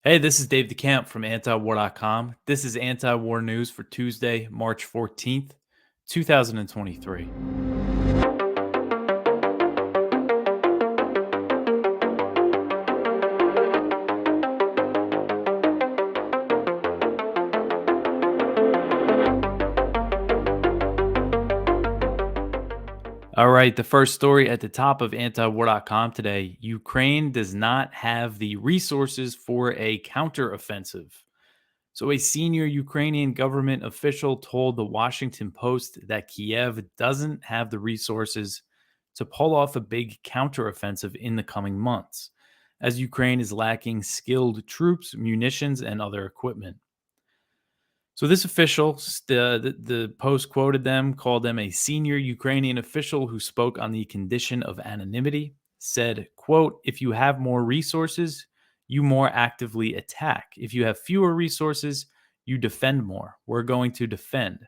Hey, this is Dave DeCamp from antiwar.com. This is anti-war news for Tuesday, March 14th, 2023. All right, the first story at the top of antiwar.com today. Ukraine does not have the resources for a counteroffensive. So, a senior Ukrainian government official told the Washington Post that Kiev doesn't have the resources to pull off a big counteroffensive in the coming months, as Ukraine is lacking skilled troops, munitions, and other equipment. So, this official, the Post quoted them, called them a senior Ukrainian official who spoke on the condition of anonymity, said, quote, if you have more resources, you more actively attack. If you have fewer resources, you defend more. We're going to defend.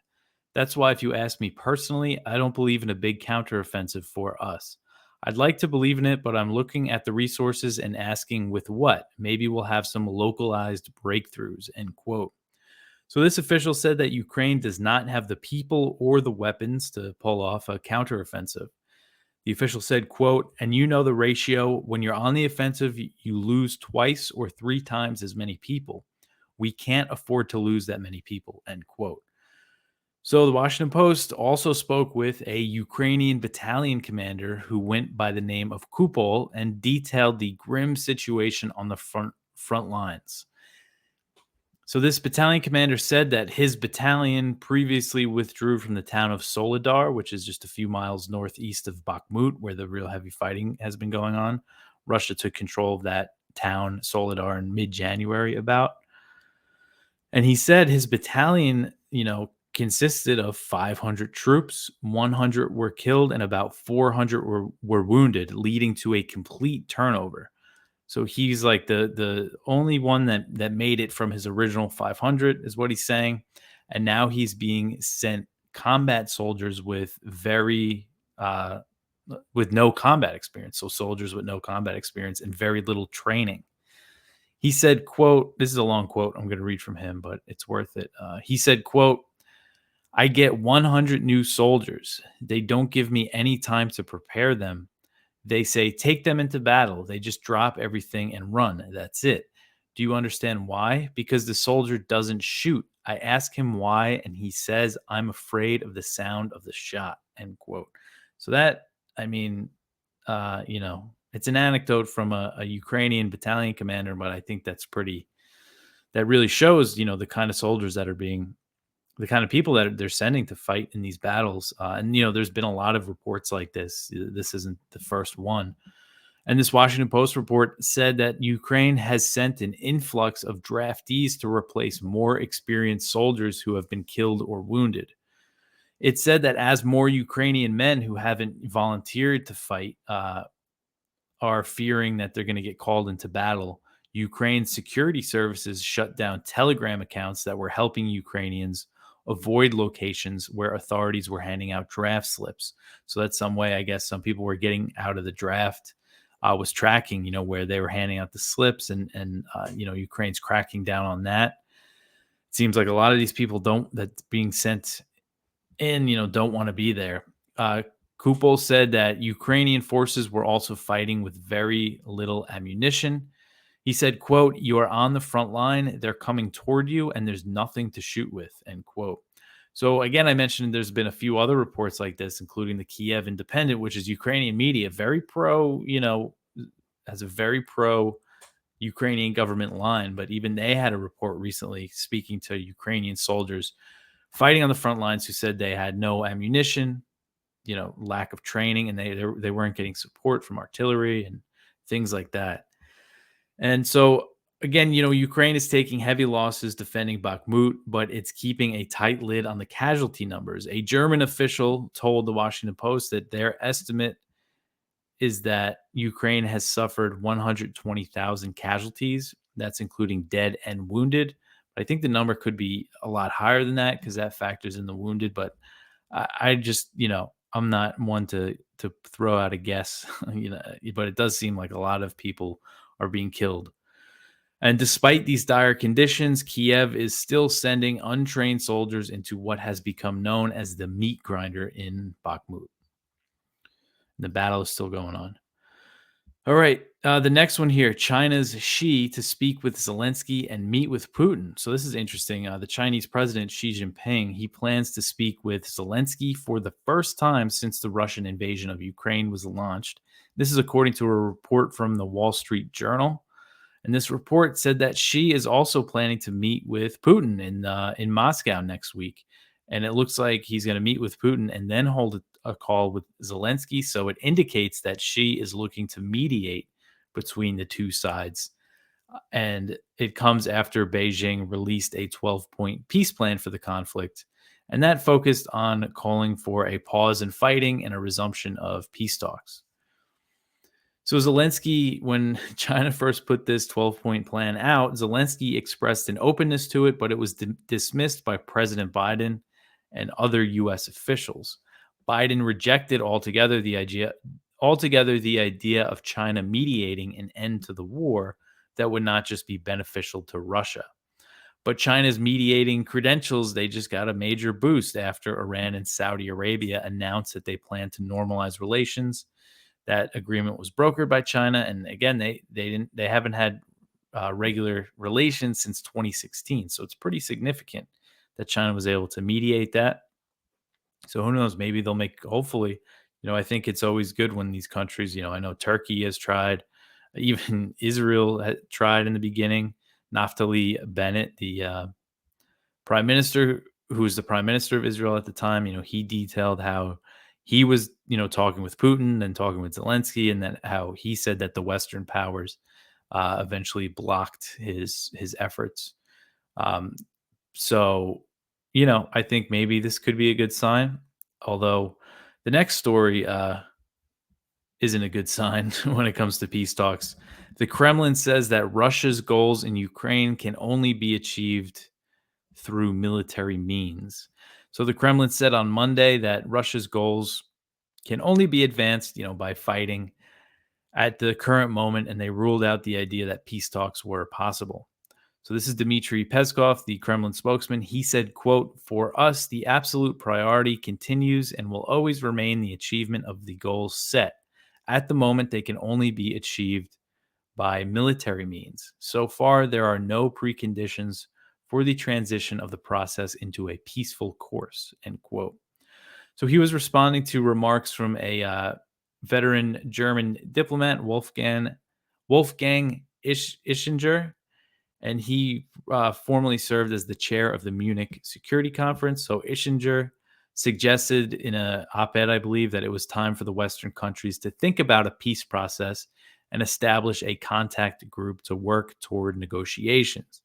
That's why, if you ask me personally, I don't believe in a big counteroffensive for us. I'd like to believe in it, but I'm looking at the resources and asking with what? Maybe we'll have some localized breakthroughs, end quote. So this official said that Ukraine does not have the people or the weapons to pull off a counteroffensive. The official said, quote, and you know the ratio, when you're on the offensive, you lose twice or three times as many people. We can't afford to lose that many people, end quote. So the Washington Post also spoke with a Ukrainian battalion commander who went by the name of Kupol and detailed the grim situation on the front lines. So this battalion commander said that his battalion previously withdrew from the town of Solidar, which is just a few miles northeast of Bakhmut, where the real heavy fighting has been going on. Russia took control of that town, Solidar, in mid-January about. And he said his battalion, consisted of 500 troops, 100 were killed, and about 400 were wounded, leading to a complete turnover. So he's like the only one that made it from his original 500 is what he's saying, and now he's being sent combat soldiers with no combat experience. So soldiers with no combat experience and very little training. He said, "quote." This is a long quote. I'm going to read from him, but it's worth it. He said, "quote." I get 100 new soldiers. They don't give me any time to prepare them. They say, take them into battle. They just drop everything and run. That's it. Do you understand why? Because the soldier doesn't shoot. I ask him why, and he says, I'm afraid of the sound of the shot. End quote. So that, I mean, it's an anecdote from a Ukrainian battalion commander, but I think that really shows, the kind of soldiers that are being the kind of people that they're sending to fight in these battles. There's been a lot of reports like this. This isn't the first one. And this Washington Post report said that Ukraine has sent an influx of draftees to replace more experienced soldiers who have been killed or wounded. It said that as more Ukrainian men who haven't volunteered to fight are fearing that they're going to get called into battle, Ukraine's security services shut down Telegram accounts that were helping Ukrainians avoid locations where authorities were handing out draft slips. So that's some way, I guess, some people were getting out of the draft. Was tracking, where they were handing out the slips, and Ukraine's cracking down on that. It seems like a lot of these people that's being sent in, don't want to be there. Kupol said that Ukrainian forces were also fighting with very little ammunition. He said, quote, you are on the front line. They're coming toward you and there's nothing to shoot with, end quote. So again, I mentioned there's been a few other reports like this, including the Kiev Independent, which is Ukrainian media, very pro, has a very pro Ukrainian government line. But even they had a report recently speaking to Ukrainian soldiers fighting on the front lines who said they had no ammunition, lack of training, and they weren't getting support from artillery and things like that. And so again, Ukraine is taking heavy losses defending Bakhmut, but it's keeping a tight lid on the casualty numbers. A German official told the Washington Post that their estimate is that Ukraine has suffered 120,000 casualties. That's including dead and wounded. I think the number could be a lot higher than that because that factors in the wounded. But I just, I'm not one to throw out a guess, but it does seem like a lot of people are being killed. And despite these dire conditions, Kiev is still sending untrained soldiers into what has become known as the meat grinder in Bakhmut. The battle is still going on. All right. The next one here, China's Xi to speak with Zelensky and meet with Putin. So this is interesting. The Chinese president Xi Jinping, he plans to speak with Zelensky for the first time since the Russian invasion of Ukraine was launched. This is according to a report from the Wall Street Journal. And this report said that Xi is also planning to meet with Putin in Moscow next week. And it looks like he's going to meet with Putin and then hold a call with Zelensky. So it indicates that Xi is looking to mediate between the two sides. And it comes after Beijing released a 12-point peace plan for the conflict. And that focused on calling for a pause in fighting and a resumption of peace talks. So Zelensky, when China first put this 12-point plan out, Zelensky expressed an openness to it, but it was dismissed by President Biden and other U.S. officials. Biden rejected altogether the idea of China mediating an end to the war that would not just be beneficial to Russia. But China's mediating credentials, they just got a major boost after Iran and Saudi Arabia announced that they plan to normalize relations. That agreement was brokered by China, and again, they haven't had regular relations since 2016. So it's pretty significant that China was able to mediate that. So who knows? Maybe they'll make. Hopefully, I think it's always good when these countries. I know Turkey has tried, even Israel had tried in the beginning. Naftali Bennett, the prime minister, who was the prime minister of Israel at the time, he detailed how he was, talking with Putin and talking with Zelensky, and then how he said that the Western powers eventually blocked his efforts. So, I think maybe this could be a good sign. Although the next story isn't a good sign when it comes to peace talks. The Kremlin says that Russia's goals in Ukraine can only be achieved through military means. So the Kremlin said on Monday that Russia's goals can only be advanced, by fighting at the current moment, and they ruled out the idea that peace talks were possible. So this is Dmitry Peskov, the Kremlin spokesman. He said, quote, "For us, the absolute priority continues and will always remain the achievement of the goals set. At the moment, they can only be achieved by military means. So far, there are no preconditions for the transition of the process into a peaceful course," end quote. So he was responding to remarks from a veteran German diplomat, Wolfgang Ischinger, and he formerly served as the chair of the Munich Security Conference. So Ischinger suggested in an op-ed, I believe, that it was time for the Western countries to think about a peace process and establish a contact group to work toward negotiations.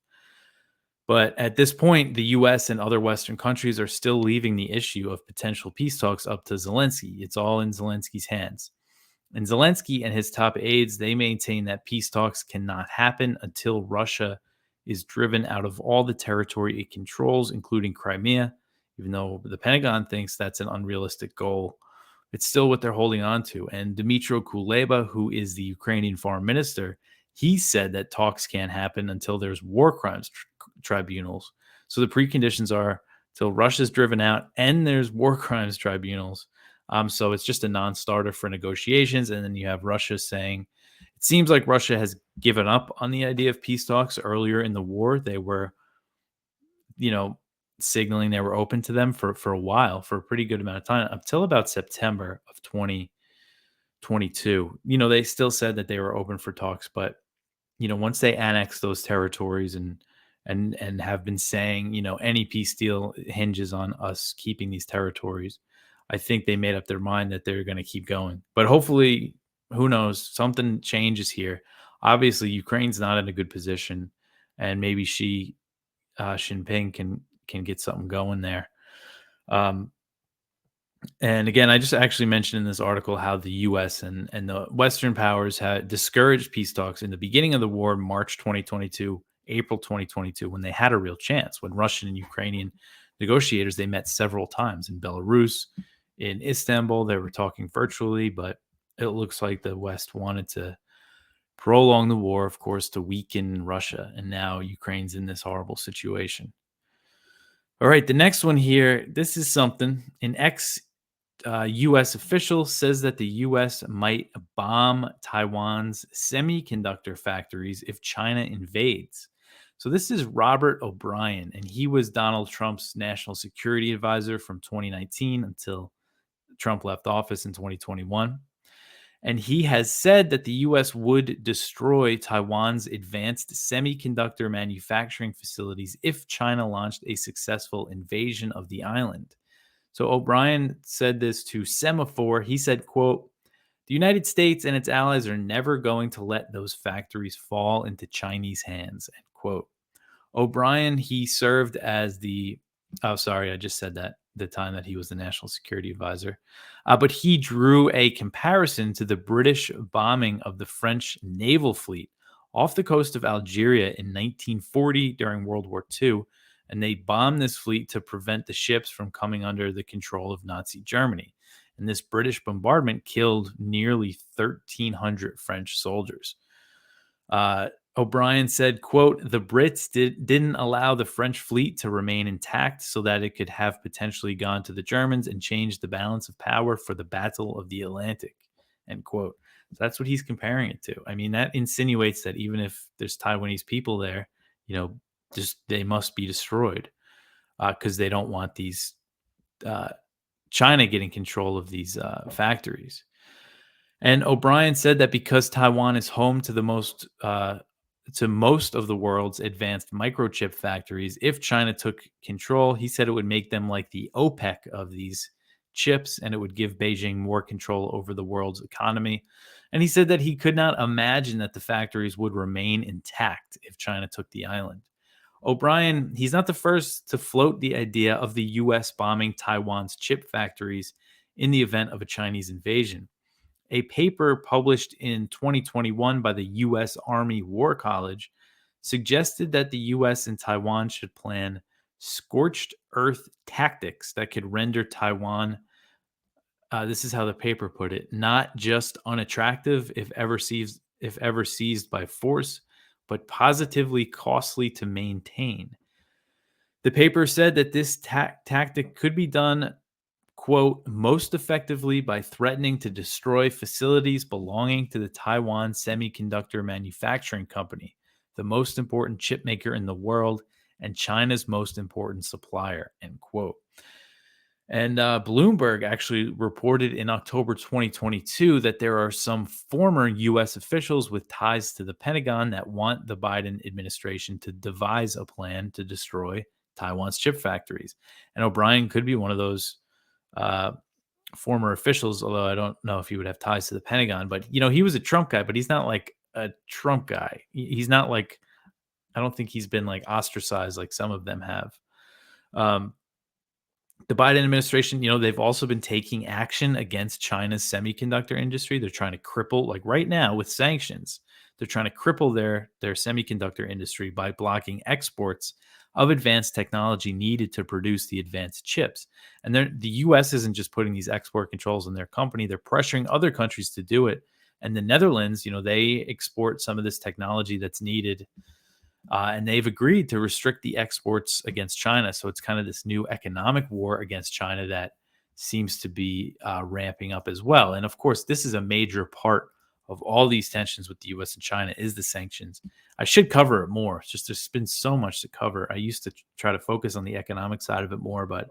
But at this point, the US and other Western countries are still leaving the issue of potential peace talks up to Zelensky. It's all in Zelensky's hands. And Zelensky and his top aides, they maintain that peace talks cannot happen until Russia is driven out of all the territory it controls, including Crimea, even though the Pentagon thinks that's an unrealistic goal. It's still what they're holding on to. And Dmytro Kuleba, who is the Ukrainian foreign minister, he said that talks can't happen until there's war crimes tribunals. So the preconditions are till Russia's driven out and there's war crimes tribunals. So it's just a non-starter for negotiations. And then you have Russia saying, it seems like Russia has given up on the idea of peace talks. Earlier in the war, they were, signaling they were open to them for a while, for a pretty good amount of time, until about September of 2022. They still said that they were open for talks, but once they annexed those territories and have been saying, any peace deal hinges on us keeping these territories, I think they made up their mind that they're going to keep going. But hopefully, who knows, something changes here. Obviously, Ukraine's not in a good position, and maybe Xi Jinping can get something going there. And again, I just actually mentioned in this article how the U.S. and the Western powers had discouraged peace talks in the beginning of the war, March 2022, April 2022, when they had a real chance. When Russian and Ukrainian negotiators, they met several times in Belarus, in Istanbul. They were talking virtually, but it looks like the West wanted to prolong the war, of course, to weaken Russia. And now Ukraine's in this horrible situation. All right, the next one here. This is something. An ex U.S. official says that the U.S. might bomb Taiwan's semiconductor factories if China invades. So this is Robert O'Brien, and he was Donald Trump's national security advisor from 2019 until Trump left office in 2021. And he has said that the U.S. would destroy Taiwan's advanced semiconductor manufacturing facilities if China launched a successful invasion of the island. So O'Brien said this to Semaphore. He said, quote, "The United States and its allies are never going to let those factories fall into Chinese hands," end quote. O'Brien, he served as I just said that the time that he was the national security advisor. But he drew a comparison to the British bombing of the French naval fleet off the coast of Algeria in 1940 during World War II. And they bombed this fleet to prevent the ships from coming under the control of Nazi Germany. And this British bombardment killed nearly 1,300 French soldiers. O'Brien said, quote, "The Brits didn't allow the French fleet to remain intact so that it could have potentially gone to the Germans and changed the balance of power for the Battle of the Atlantic," end quote. So that's what he's comparing it to. I mean, that insinuates that even if there's Taiwanese people there, just they must be destroyed because they don't want these China getting control of these factories. And O'Brien said that because Taiwan is home to most of the world's advanced microchip factories, if China took control, he said it would make them like the OPEC of these chips, and it would give Beijing more control over the world's economy. And he said that he could not imagine that the factories would remain intact if China took the island. O'Brien, he's not the first to float the idea of the U.S. bombing Taiwan's chip factories in the event of a Chinese invasion. A paper published in 2021 by the U.S. Army War College suggested that the U.S. and Taiwan should plan scorched earth tactics that could render Taiwan, this is how the paper put it, not just unattractive if ever seized by force, but positively costly to maintain. The paper said that this tactic could be done, quote, "most effectively by threatening to destroy facilities belonging to the Taiwan Semiconductor Manufacturing Company, the most important chip maker in the world and China's most important supplier," end quote. And Bloomberg actually reported in October 2022 that there are some former U.S. officials with ties to the Pentagon that want the Biden administration to devise a plan to destroy Taiwan's chip factories. And O'Brien could be one of those former officials, although I don't know if he would have ties to the Pentagon. But, he was a Trump guy, but he's not like a Trump guy. He's not like, I don't think he's been like ostracized like some of them have. The Biden administration, they've also been taking action against China's semiconductor industry. They're trying to cripple, like right now with sanctions, they're trying to cripple their semiconductor industry by blocking exports of advanced technology needed to produce the advanced chips. And the U.S. isn't just putting these export controls on their company. They're pressuring other countries to do it. And the Netherlands, they export some of this technology that's needed. And they've agreed to restrict the exports against China. So it's kind of this new economic war against China that seems to be ramping up as well. And of course, this is a major part of all these tensions with the U.S. and China is the sanctions. I should cover it more. It's just there's been so much to cover. I used to try to focus on the economic side of it more, but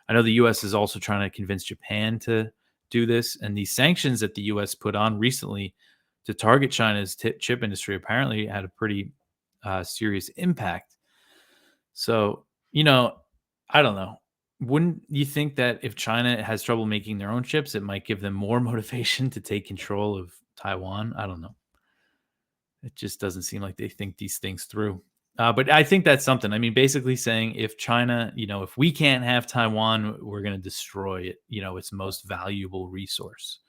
I know the U.S. is also trying to convince Japan to do this. And these sanctions that the U.S. put on recently to target China's chip industry apparently had a pretty serious impact. So, I don't know. Wouldn't you think that if China has trouble making their own chips, it might give them more motivation to take control of Taiwan? I don't know. It just doesn't seem like they think these things through. But I think that's something. I mean, basically saying if China, if we can't have Taiwan, we're going to destroy it, its most valuable resource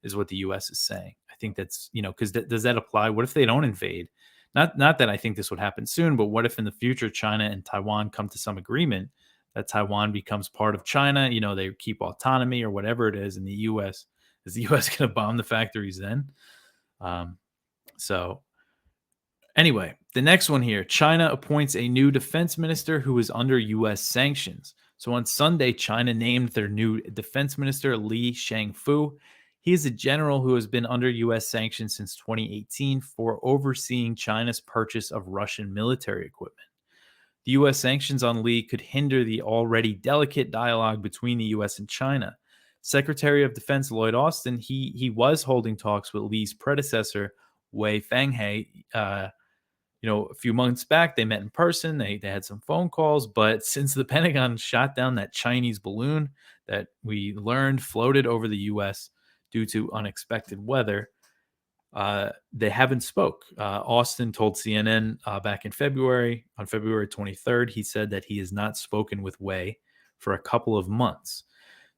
is what the U.S. is saying. I think that's, because does that apply? What if they don't invade? Not that I think this would happen soon, but what if in the future China and Taiwan come to some agreement that Taiwan becomes part of China? They keep autonomy or whatever it is, and the U.S. is the U.S. going to bomb the factories then? So Anyway, the next one here, China appoints a new defense minister who is under U.S. sanctions. So on Sunday, China named their new defense minister, Li Shangfu. He is a general who has been under U.S. sanctions since 2018 for overseeing China's purchase of Russian military equipment. The U.S. sanctions on Li could hinder the already delicate dialogue between the U.S. and China. Secretary of Defense Lloyd Austin, he was holding talks with Li's predecessor, Wei Fenghe, a few months back. They met in person. They had some phone calls, but since the Pentagon shot down that Chinese balloon that we learned floated over the U.S. due to unexpected weather, they haven't spoke. Austin told CNN back in February, on February 23rd, he said that he has not spoken with Wei for a couple of months.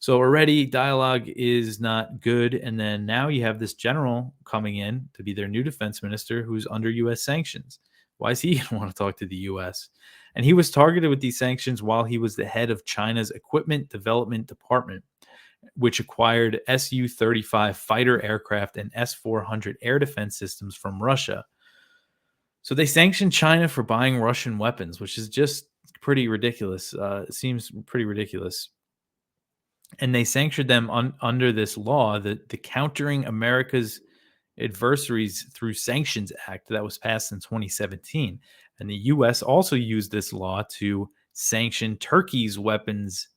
So already dialogue is not good. And then now you have this general coming in to be their new defense minister who's under U.S. sanctions. Why is he going to want to talk to the U.S.? And he was targeted with these sanctions while he was the head of China's Equipment Development Department, which acquired Su-35 fighter aircraft and S-400 air defense systems from Russia. So they sanctioned China for buying Russian weapons, which is just pretty ridiculous. It seems pretty ridiculous. And they sanctioned them under this law, the Countering America's Adversaries Through Sanctions Act that was passed in 2017. And the U.S. also used this law to sanction Turkey's weapons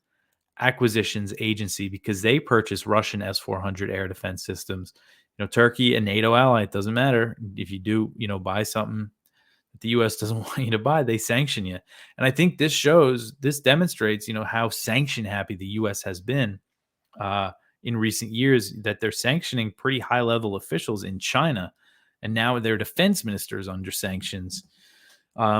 acquisitions agency because they purchased Russian S-400 air defense systems. Turkey, a NATO ally, it doesn't matter. If you do, buy something that the U.S. doesn't want you to buy, they sanction you. And I think this demonstrates, how sanction happy the U.S. has been in recent years, that they're sanctioning pretty high level officials in China. And now their defense minister is under sanctions.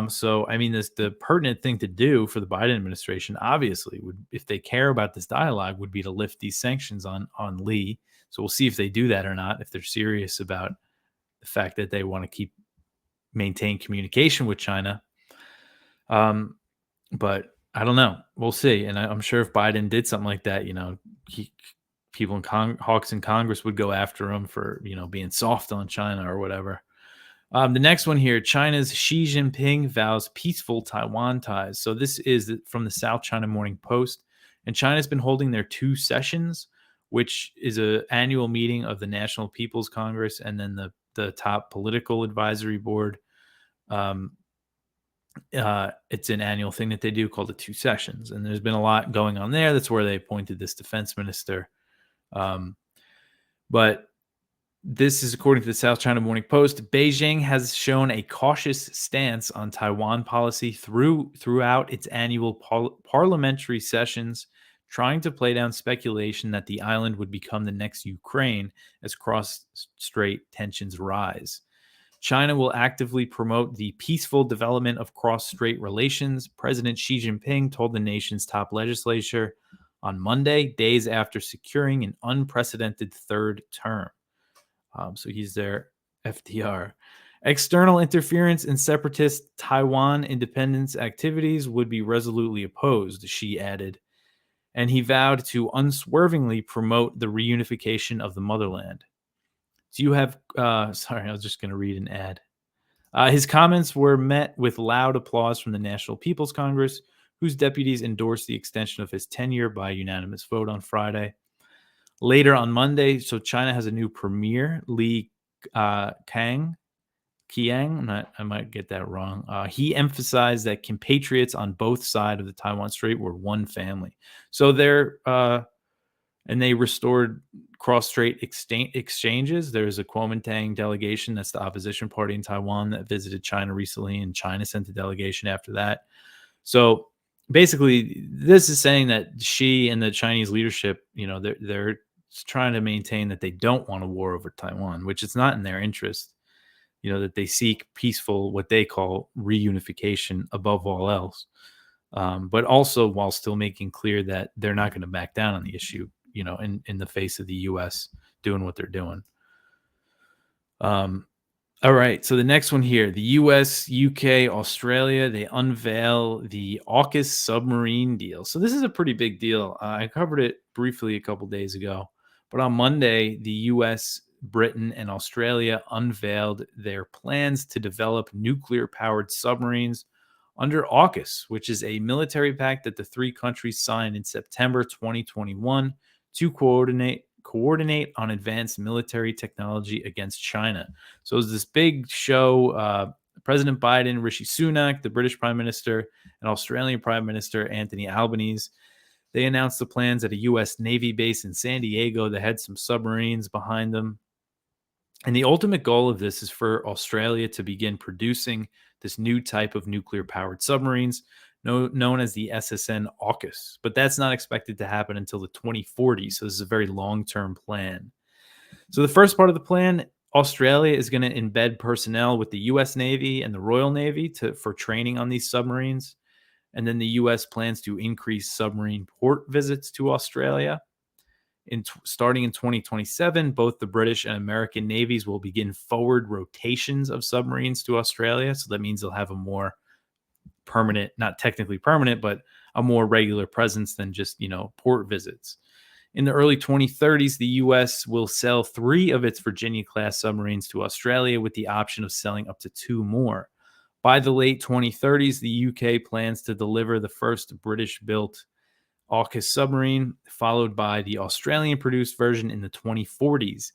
So, I mean, the pertinent thing to do for the Biden administration, obviously, would, if they care about this dialogue, would be to lift these sanctions on Li. So we'll see if they do that or not, if they're serious about the fact that they want to maintain communication with China. But I don't know. We'll see. And I'm sure if Biden did something like that, people in hawks in Congress would go after him for, being soft on China or whatever. The next one here, China's Xi Jinping vows peaceful Taiwan ties. So this is from the South China Morning Post. And China's been holding their 2 sessions, which is an annual meeting of the National People's Congress and then the top political advisory board. It's an annual thing that they do called the 2 sessions. And there's been a lot going on there. That's where they appointed this defense minister. But this is according to the South China Morning Post. Beijing has shown a cautious stance on Taiwan policy throughout its annual parliamentary sessions, trying to play down speculation that the island would become the next Ukraine as cross-strait tensions rise. China will actively promote the peaceful development of cross-strait relations, President Xi Jinping told the nation's top legislature on Monday, days after securing an unprecedented 3rd term. So he's their FDR. External interference in separatist Taiwan independence activities would be resolutely opposed, Xi added. And he vowed to unswervingly promote the reunification of the motherland. Do you have, sorry, I was just going to read an ad. His comments were met with loud applause from the National People's Congress, whose deputies endorsed the extension of his tenure by unanimous vote on Friday. Later on Monday, so China has a new premier, Li Qiang. I might get that wrong. He emphasized that compatriots on both sides of the Taiwan Strait were one family. So they restored cross-strait exchanges. There's a Kuomintang delegation, that's the opposition party in Taiwan, that visited China recently, and China sent a delegation after that. So basically, this is saying that Xi and the Chinese leadership, they're trying to maintain that they don't want a war over Taiwan, which is not in their interest. That they seek peaceful, what they call reunification above all else. But also while still making clear that they're not going to back down on the issue, in the face of the U.S. doing what they're doing. All right, so the next one here, the U.S., UK, Australia, they unveil the AUKUS submarine deal. So this is a pretty big deal. I covered it briefly a couple days ago, but on Monday, the U.S. Britain, and Australia unveiled their plans to develop nuclear-powered submarines under AUKUS, which is a military pact that the three countries signed in September 2021 to coordinate on advanced military technology against China. So it was this big show. President Biden, Rishi Sunak, the British Prime Minister, and Australian Prime Minister Anthony Albanese, they announced the plans at a U.S. Navy base in San Diego that had some submarines behind them. And the ultimate goal of this is for Australia to begin producing this new type of nuclear-powered submarines known as the SSN AUKUS. But that's not expected to happen until the 2040s, so this is a very long-term plan. So the first part of the plan, Australia is going to embed personnel with the U.S. Navy and the Royal Navy for training on these submarines. And then the U.S. plans to increase submarine port visits to Australia. Starting in 2027, both the British and American navies will begin forward rotations of submarines to Australia. So that means they'll have a more permanent, not technically permanent, but a more regular presence than just, port visits. In the early 2030s, the U.S. will sell 3 of its Virginia-class submarines to Australia with the option of selling up to 2 more. By the late 2030s, the U.K. plans to deliver the first British-built AUKUS submarine, followed by the Australian-produced version in the 2040s.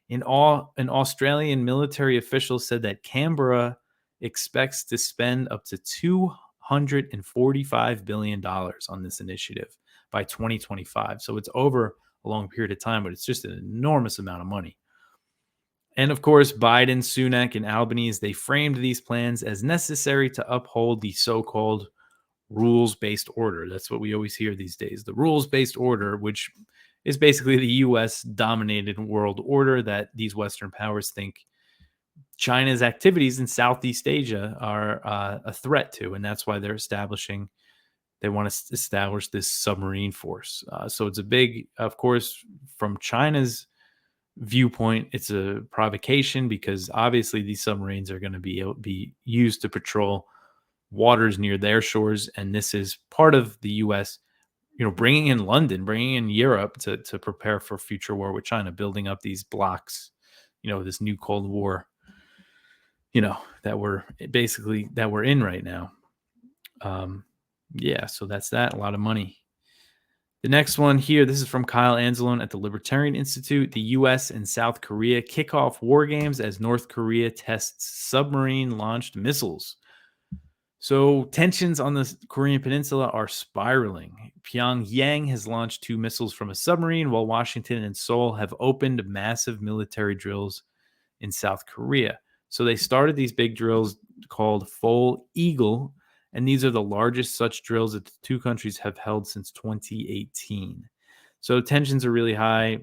An Australian military official said that Canberra expects to spend up to $245 billion on this initiative by 2025. So it's over a long period of time, but it's just an enormous amount of money. And of course, Biden, Sunak, and Albanese, they framed these plans as necessary to uphold the so-called rules-based order. That's what we always hear these days. The rules-based order, which is basically the U.S.-dominated world order that these Western powers think China's activities in Southeast Asia are a threat to, and that's why they want to establish this submarine force. So it's a big, of course, from China's viewpoint, it's a provocation because obviously these submarines are going to be used to patrol waters near their shores, and this is part of the U.S. Bringing in London, bringing in Europe to prepare for future war with China, building up these blocks, this new Cold War, that we're in right now. So that's that. A lot of money. The next one here, this is from Kyle Anzalone at the Libertarian Institute. The U.S. and South Korea kick off war games as North Korea tests submarine-launched missiles. So tensions on the Korean Peninsula are spiraling. Pyongyang has launched 2 missiles from a submarine, while Washington and Seoul have opened massive military drills in South Korea. So they started these big drills called Full Eagle, and these are the largest such drills that the two countries have held since 2018. So tensions are really high.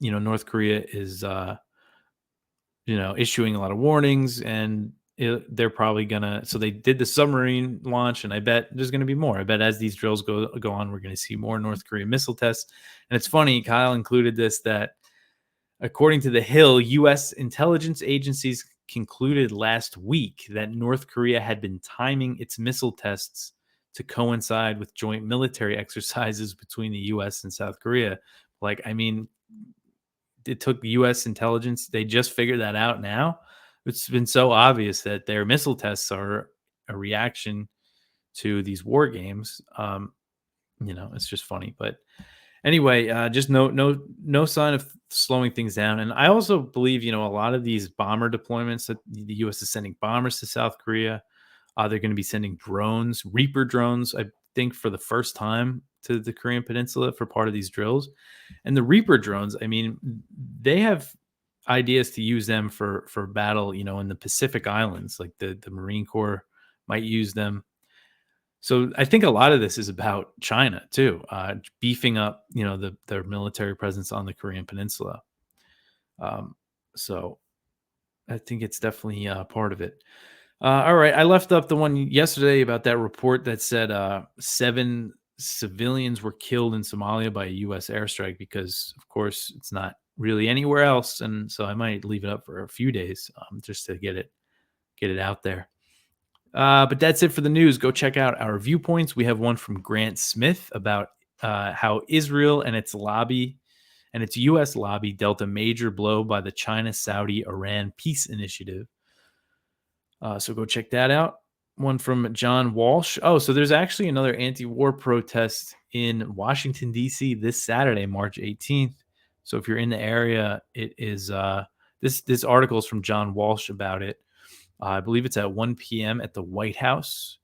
North Korea is, issuing a lot of warnings, and they're probably gonna. So they did the submarine launch, and I bet there's going to be more. I bet as these drills go on, we're going to see more North Korean missile tests. And it's funny, Kyle included this, that according to The Hill, U.S. intelligence agencies concluded last week that North Korea had been timing its missile tests to coincide with joint military exercises between the U.S. and South Korea. It took U.S. intelligence. They just figured that out now. It's been so obvious that their missile tests are a reaction to these war games. It's just funny. But anyway, just no sign of slowing things down. And I also believe, a lot of these bomber deployments that the U.S. is sending bombers to South Korea, they're going to be sending drones, Reaper drones, I think, for the first time to the Korean Peninsula for part of these drills. And the Reaper drones, they have ideas to use them for battle, in the Pacific Islands, like the Marine Corps might use them. So I think a lot of this is about China too, beefing up, their military presence on the Korean Peninsula. So I think it's definitely part of it. All right, I left up the one yesterday about that report that said 7 civilians were killed in Somalia by a U.S. airstrike because, of course, it's not really anywhere else, and so I might leave it up for a few days just to get it out there. But that's it for the news. Go check out our Viewpoints. We have one from Grant Smith about how Israel and its lobby and its U.S. lobby dealt a major blow by the China-Saudi-Iran peace initiative. So go check that out. One from John Walsh. Oh, so there's actually another anti-war protest in Washington, D.C. this Saturday, March 18th. So if you're in the area, it is this article is from John Walsh about it. I believe it's at 1 p.m. at the White House.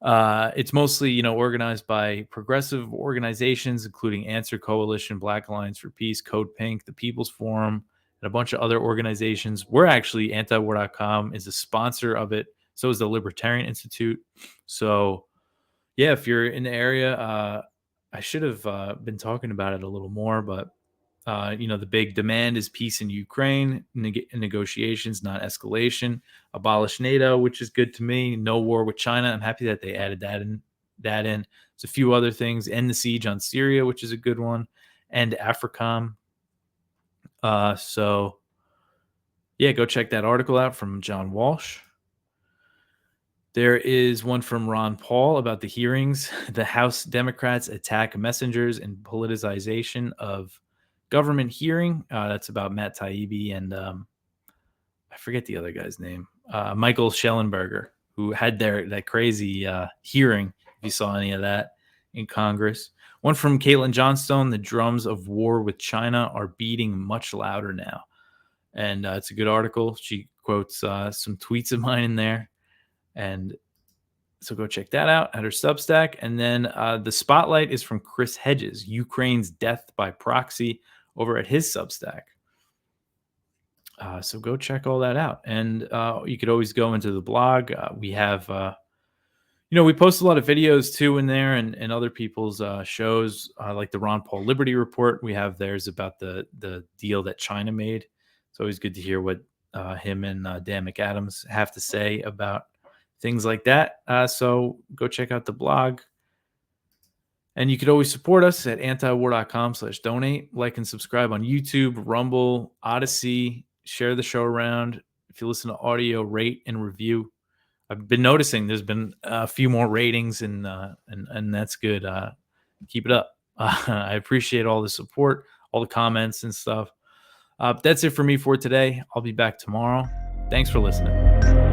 It's mostly, organized by progressive organizations, including Answer Coalition, Black Alliance for Peace, Code Pink, the People's Forum, and a bunch of other organizations. We're actually, antiwar.com is a sponsor of it. So is the Libertarian Institute. So, yeah, if you're in the area, I should have been talking about it a little more, but the big demand is peace in Ukraine, negotiations, not escalation, abolish NATO, which is good to me. No war with China. I'm happy that they added that in. There's a few other things. End the siege on Syria, which is a good one. End AFRICOM. So, yeah, go check that article out from John Walsh. There is one from Ron Paul about the hearings. The House Democrats attack messengers and politicization of government hearing. That's about Matt Taibbi and I forget the other guy's name, Michael Schellenberger, who had that crazy hearing. If you saw any of that in Congress. One from Caitlin Johnstone: the drums of war with China are beating much louder now, and it's a good article. She quotes some tweets of mine in there, and so go check that out at her Substack. And then the spotlight is from Chris Hedges, Ukraine's death by proxy, over at his Substack. So go check all that out. And you could always go into the blog. We have, we post a lot of videos too in there and other people's shows, like the Ron Paul Liberty Report. We have theirs about the deal that China made. It's always good to hear what him and Dan McAdams have to say about things like that. So go check out the blog. And you could always support us at antiwar.com/donate. Like and subscribe on YouTube, Rumble, Odyssey. Share the show around. If you listen to audio, rate and review. I've been noticing there's been a few more ratings, and that's good. Keep it up. I appreciate all the support, all the comments and stuff. That's it for me for today. I'll be back tomorrow. Thanks for listening.